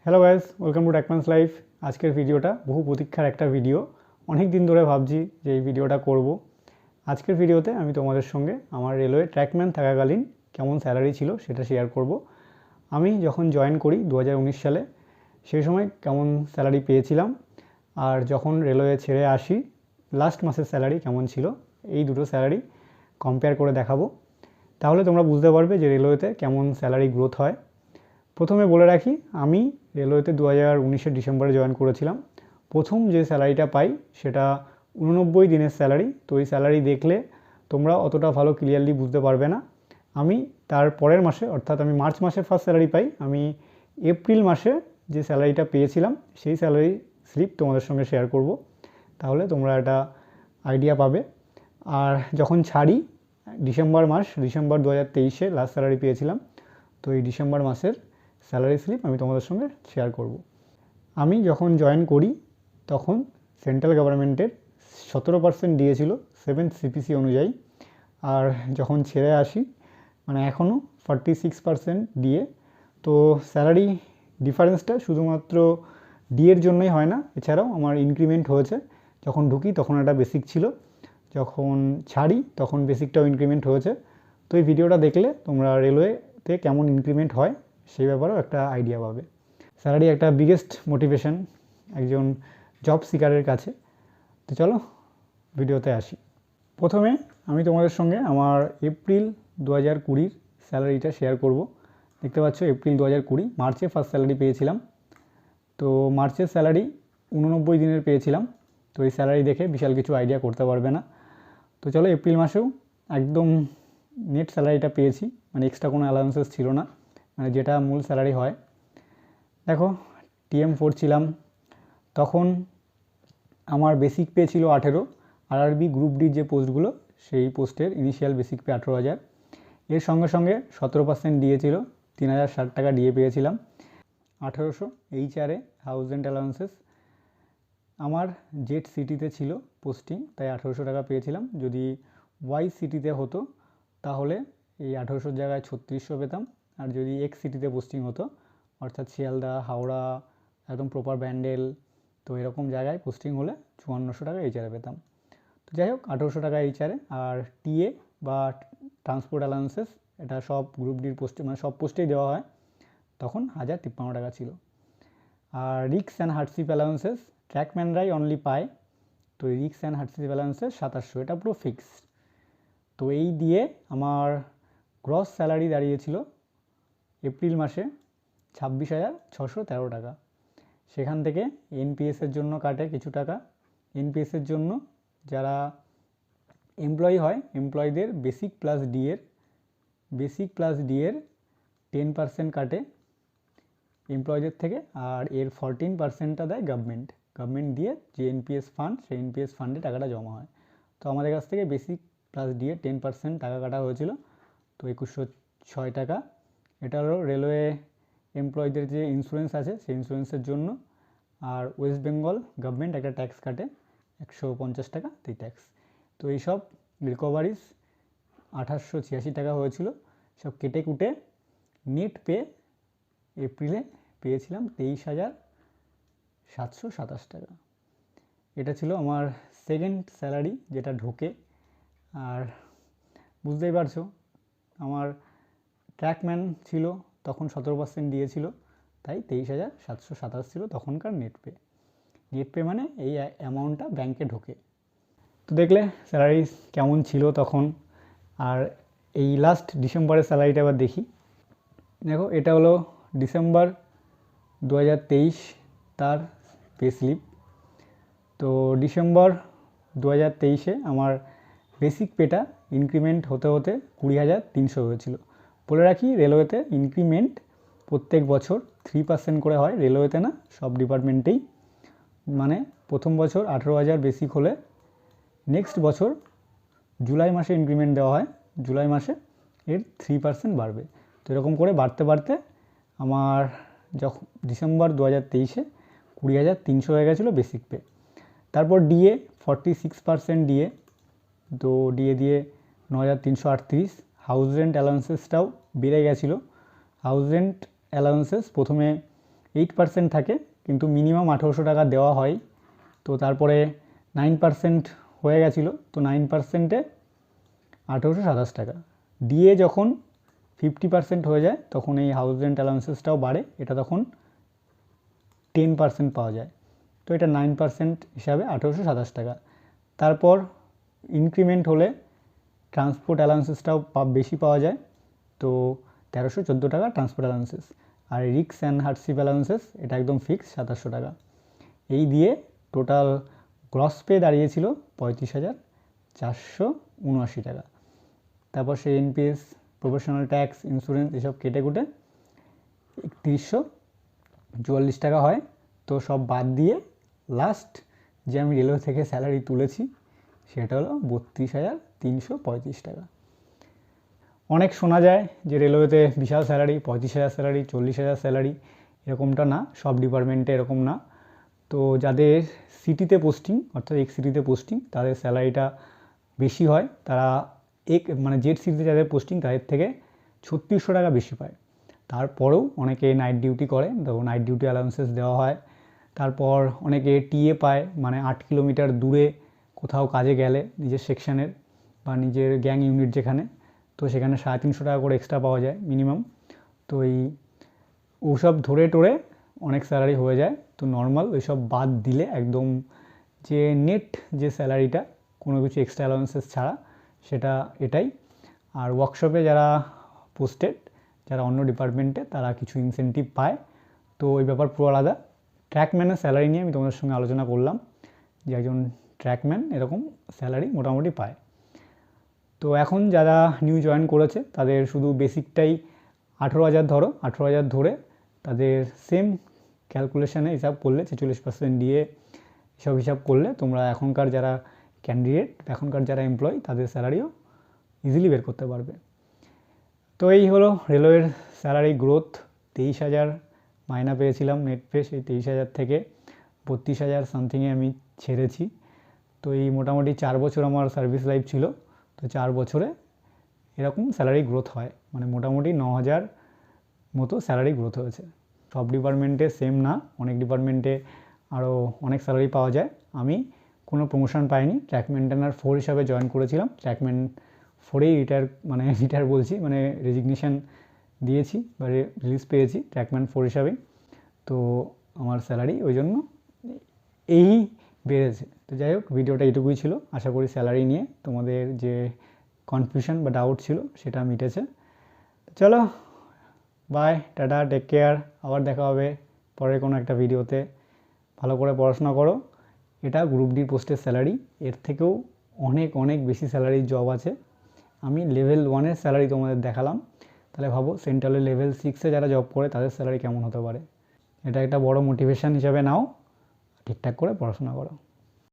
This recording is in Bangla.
Hello guys, welcome to techman's life. আজকের ভিডিওটা বহু প্রতীক্ষার একটা ভিডিও। অনেক দিন ধরে ভাবছি যে এই ভিডিওটা করব। আজকের ভিডিওতে আমি তোমাদের সঙ্গে আমার রেলওয়ে ট্র্যাকম্যান থাকাকালীন কেমন স্যালারি ছিল সেটা শেয়ার করব। আমি যখন জয়েন করি 2019 সালে, সেই সময় কেমন স্যালারি পেয়েছিলাম, আর যখন রেলওয়ে ছেড়ে আসি লাস্ট মাসের স্যালারি কেমন ছিল, এই দুটো স্যালারি কম্পেয়ার করে দেখাবো। তাহলে তোমরা বুঝতে পারবে যে রেলওয়েতে কেমন স্যালারি গ্রোথ হয়। প্রথমে বলে রাখি, আমি রেলওয়েতে 2019-এর ডিসেম্বরে জয়েন করেছিলাম। প্রথম যে স্যালারিটা পাই সেটা 89 দিনের স্যালারি। তো এই স্যালারি দেখলে তোমরা অতটা ভালো ক্লিয়ারলি বুঝতে পারবে না। আমি তার পরের মাসে, অর্থাৎ আমি মার্চ মাসে ফার্স্ট স্যালারি পাই। আমি এপ্রিল মাসে যে স্যালারিটা পেয়েছিলাম সেই স্যালারি স্লিপ তোমাদের সঙ্গে শেয়ার করব, তাহলে তোমরা একটা আইডিয়া পাবে। আর যখন ছাড়ি ডিসেম্বর 2023-এ লাস্ট স্যালারি পেয়েছিলাম। তো এই ডিসেম্বর মাসের স্যালারি স্লিপ আমি তোমাদের সঙ্গে শেয়ার করব। আমি যখন জয়েন করি তখন সেন্ট্রাল গভর্নমেন্টের 17% দিয়েছিল 7th CPC অনুযায়ী। আর যখন ছেড়ে আসি মানে এখনও 46% দিয়ে। তো স্যালারি ডিফারেন্সটা শুধুমাত্র ডিএর জন্যই হয় না, এছাড়াও আমার ইনক্রিমেন্ট হয়েছে। যখন ঢুকি তখন একটা বেসিক ছিল, যখন ছাড়ি তখন বেসিকটাও ইনক্রিমেন্ট হয়েছে। তো এই ভিডিওটা দেখলে তোমরা রেলওয়েতে কেমন ইনক্রিমেন্ট হয় সেই ব্যাপারেও একটা আইডিয়া পাবে। স্যালারি একটা বিগেস্ট মোটিভেশন একজন জব সিকারের কাছে। তো চলো ভিডিওতে আসি। প্রথমে আমি তোমাদের সঙ্গে আমার এপ্রিল 2020-র স্যালারিটা শেয়ার করব। দেখতে পাচ্ছ এপ্রিল 2020, মার্চে ফার্স্ট স্যালারি পেয়েছিলাম। তো মার্চের স্যালারি 89 দিনের পেয়েছিলাম। তো এই স্যালারি দেখে বিশাল কিছু আইডিয়া করতে পারবে না। তো চলো এপ্রিল মাসেও একদম নেট স্যালারিটা পেয়েছি, মানে এক্সট্রা কোনো অ্যালাউন্সেস ছিল না, মানে যেটা মূল স্যালারি হয়। দেখো TM4 ছিলাম তখন, আমার বেসিক পে ছিল 18। আরআরবি গ্রুপ ডির যে পোস্টগুলো সেই পোস্টের ইনিশিয়াল বেসিক পে 18,000। এর সঙ্গে সঙ্গে 17% দিয়েছিল, 3060 টাকা ডিএ পেয়েছিলাম। 1800 এইচআরে হাউস রেন্ট অ্যালাউন্সেস। আমার জেড সিটিতে ছিল পোস্টিং, তাই 1800 টাকা পেয়েছিলাম। যদি ওয়াই সিটিতে হতো তাহলে এই 1800 জায়গায় 3600 পেতাম। আর যদি এক্স সিটিতে পোস্টিং হতো, অর্থাৎ শিয়ালদা, হাওড়া, একদম প্রপার ব্যান্ডেল, তো এরকম জায়গায় পোস্টিং হলে 5400 টাকা এইচআরে পেতাম। তো যাই হোক 1800 টাকা এইচআরে। আর টিএ বা ট্রান্সপোর্ট অ্যালাউন্সেস, এটা সব গ্রুপ ডির পোস্টে, মানে সব পোস্টেই দেওয়া হয়, তখন 1053 টাকা ছিল। আর রিক্স অ্যান্ড হার্ডশিপ অ্যালাউন্সেস ট্র্যাকম্যানরাই অনলি পায়। তো এই রিক্স অ্যান্ড হার্ডশিপ অ্যালাউন্সেস 2700, এটা পুরো ফিক্সড। তো এই দিয়ে আমার গ্রস স্যালারি দাঁড়িয়েছিল এপ্রিল মাসে 26,613 টাকা। সেখান থেকে এনপিএসের জন্য কাটে কিছু টাকা। এনপিএসের জন্য যারা এমপ্লয়ি হয়, এমপ্লয়ীদের বেসিক প্লাস ডিএর 10% কাটে এমপ্লয়ীদের থেকে। আর এর 14%টা দেয় গভর্নমেন্ট দিয়ে যে এনপিএস ফান্ড, সেই এনপিএস ফান্ডে টাকাটা জমা হয়। তো আমাদের কাছ থেকে বেসিক প্লাস ডিএর 10% টাকা কাটা হয়েছিল, তো 2106 টাকা। এটা হলো রেলওয়ে এমপ্লয়ীদের যে ইন্স্যুরেন্স আছে সেই ইন্স্যুরেন্সের জন্য। আর ওয়েস্ট বেঙ্গল গভর্নমেন্ট একটা ট্যাক্স কাটে 150 টাকা, এই ট্যাক্স। তো এইসব রিকভারিজ 2886 টাকা হয়েছিল। সব কেটে কুটে নেট পে এপ্রিলে পেয়েছিলাম 23,727 টাকা। এটা ছিল আমার সেকেন্ড স্যালারি যেটা ঢোকে। আর বুঝতেই পারছো আমার ট্র্যাকম্যান ছিল তখন 17% দিয়েছিল, তাই 23,727 ছিল তখনকার নেট পে মানে এই অ্যামাউন্টটা ব্যাংকে ঢোকে। তো দেখলে স্যালারি কেমন ছিল তখন। আর এই লাস্ট ডিসেম্বরের স্যালারিটা এবার দেখি। দেখো এটা হলো ডিসেম্বর 2023 তার পে স্লিপ। তো ডিসেম্বর 2023-এ আমার বেসিক পেটা ইনক্রিমেন্ট হতে হতে 20,300 হয়েছিল। বলে রাখি রেলওয়েতে ইনক্রিমেন্ট প্রত্যেক বছর 3% করে হয়, রেলওয়েতে না, সব ডিপার্টমেন্টেই। মানে প্রথম বছর 18,000 বেসিক হলে নেক্সট বছর জুলাই মাসে ইনক্রিমেন্ট দেওয়া হয়, জুলাই মাসে এর 3% বাড়বে। তো এরকম করে বাড়তে বাড়তে আমার যখন ডিসেম্বর 2023-এ 20,300 হয়ে গেছিলো বেসিক পে। তারপর ডিএ 46% ডিএ, তো ডিএ দিয়ে 9,338। হাউস রেন্ট অ্যালাউন্সেসটাও বেড়ে গেছিলো। হাউস রেন্ট অ্যালাউন্সেস প্রথমে 8% থাকে, কিন্তু মিনিমাম 1800 টাকা দেওয়া হয়। তো তারপরে 9% হয়ে গেছিলো, তো 9%-এ 1827 টাকা দিয়ে যখন 50% হয়ে যায় তখন এই হাউস রেন্ট অ্যালাউন্সেসটাও বাড়ে, এটা তখন 10% পাওয়া যায়। তো এটা 9% হিসাবে 1827 টাকা। তারপর ইনক্রিমেন্ট হলে ট্রান্সপোর্ট অ্যালাউন্সেসটাও বেশি পাওয়া যায়, তো 1314 টাকা ট্রান্সপোর্ট অ্যালাউন্সেস। আর রিক্স অ্যান্ড হার্ডশিপ অ্যালাউন্সেস এটা একদম ফিক্স 2700 টাকা। এই দিয়ে টোটাল গ্রস পে দাঁড়িয়েছিল 35,479 টাকা। তারপর সেই এনপিএস, প্রফেশনাল ট্যাক্স, ইন্স্যুরেন্স এসব কেটে কুটে 3144 টাকা হয়। তো সব বাদ দিয়ে লাস্ট যে আমি রেলওয়ে থেকে স্যালারি তুলেছি সেটা হলো 32,335 টাকা। অনেক শোনা যায় যে রেলওয়েতে বিশাল স্যালারি, 35,000 স্যালারি, 40,000 স্যালারি, এরকমটা না, সব ডিপার্টমেন্টে এরকম না। তো যাদের সিটিতে পোস্টিং, অর্থাৎ এক সিটিতে পোস্টিং, তাদের স্যালারিটা বেশি হয়। তারা মানে জেড সিটিতে যাদের পোস্টিং তাদের থেকে 3600 টাকা বেশি পায়। তারপরেও অনেকে নাইট ডিউটি করে, তো নাইট ডিউটি অ্যালাউন্সেস দেওয়া হয়। তারপর অনেকে টিএ পায়, মানে 8 কিলোমিটার দূরে কোথাও কাজে গেলে নিজের সেকশনের বা নিজের গ্যাং ইউনিট যেখানে, তো সেখানে 350 টাকা করে এক্সট্রা পাওয়া যায় মিনিমাম। তো এই ওসব ধরে টোরে অনেক স্যালারি হয়ে যায়। তো নর্মাল ওইসব বাদ দিলে একদম যে নেট যে স্যালারিটা কোনো কিছু এক্সট্রা অ্যালাউন্সেস ছাড়া, সেটা এটাই। আর ওয়ার্কশপে যারা পোস্টেড, যারা অন্য ডিপার্টমেন্টে, তারা কিছু ইনসেন্টিভ পায়, তো ওই ব্যাপার পুরো আলাদা। ট্র্যাকম্যানের স্যালারি নিয়ে আমি তোমাদের সঙ্গে আলোচনা করলাম যে একজন ট্র্যাকম্যান এরকম স্যালারি মোটামুটি পায়। তো এখন যারা নিউ জয়েন করেছে তাদের শুধু বেসিকটাই 18,000 ধরো, 18,000 ধরে তাদের সেম ক্যালকুলেশানে হিসাব করলে 46% দিয়ে সব হিসাব করলে তোমরা এখনকার যারা ক্যান্ডিডেট, এখনকার যারা এমপ্লয়ি, তাদের স্যালারিও ইজিলি বের করতে পারবে। তো এই হলো রেলওয়ের স্যালারি গ্রোথ। 23,000 মাইনা পেয়েছিলাম নেট পে, সেই 23,000 থেকে 32,000 সামথিংয়ে আমি ছেড়েছি। তো এই মোটামুটি 4 বছর আমার সার্ভিস লাইফ ছিল। তো 4 বছরে এরকম স্যালারি গ্রোথ হয়, মানে মোটামুটি 9,000 মতো স্যালারি গ্রোথ হয়েছে। সব ডিপার্টমেন্টে সেম না, অনেক ডিপার্টমেন্টে আরও অনেক স্যালারি পাওয়া যায়। আমি কোনো প্রমোশন পাইনি, ট্র্যাক মেনটেনার 4 হিসাবে জয়েন করেছিলাম। ট্র্যাকম্যান 4-এই রিটায়ার বলছি, মানে রেজিগনেশান দিয়েছি বা রিলিজ পেয়েছি ট্র্যাকম্যান 4 হিসাবেই। তো আমার স্যালারি ওই জন্য এই বেড়েছে। তো যাই হোক, ভিডিওটা এটুকুই ছিল। আশা করি স্যালারি নিয়ে তোমাদের যে কনফিউশন বা ডাউট ছিল সেটা মিটেছে। চলো, বাই, টাটা, টেক কেয়ার। আবার দেখা হবে পরের কোনো একটা ভিডিওতে। ভালো করে পড়াশোনা করো। এটা গ্রুপ ডি পোস্টের স্যালারি, এর থেকেও অনেক অনেক বেশি স্যালারির জব আছে। আমি লেভেল 1-এর স্যালারি তোমাদের দেখালাম, তাহলে ভাবো সেন্ট্রালে লেভেল 6-এ যারা জব করে তাদের স্যালারি কেমন হতে পারে। এটা একটা বড় মোটিভেশন হিসাবে নাও, ঠিকঠাক করে পড়াশোনা করো।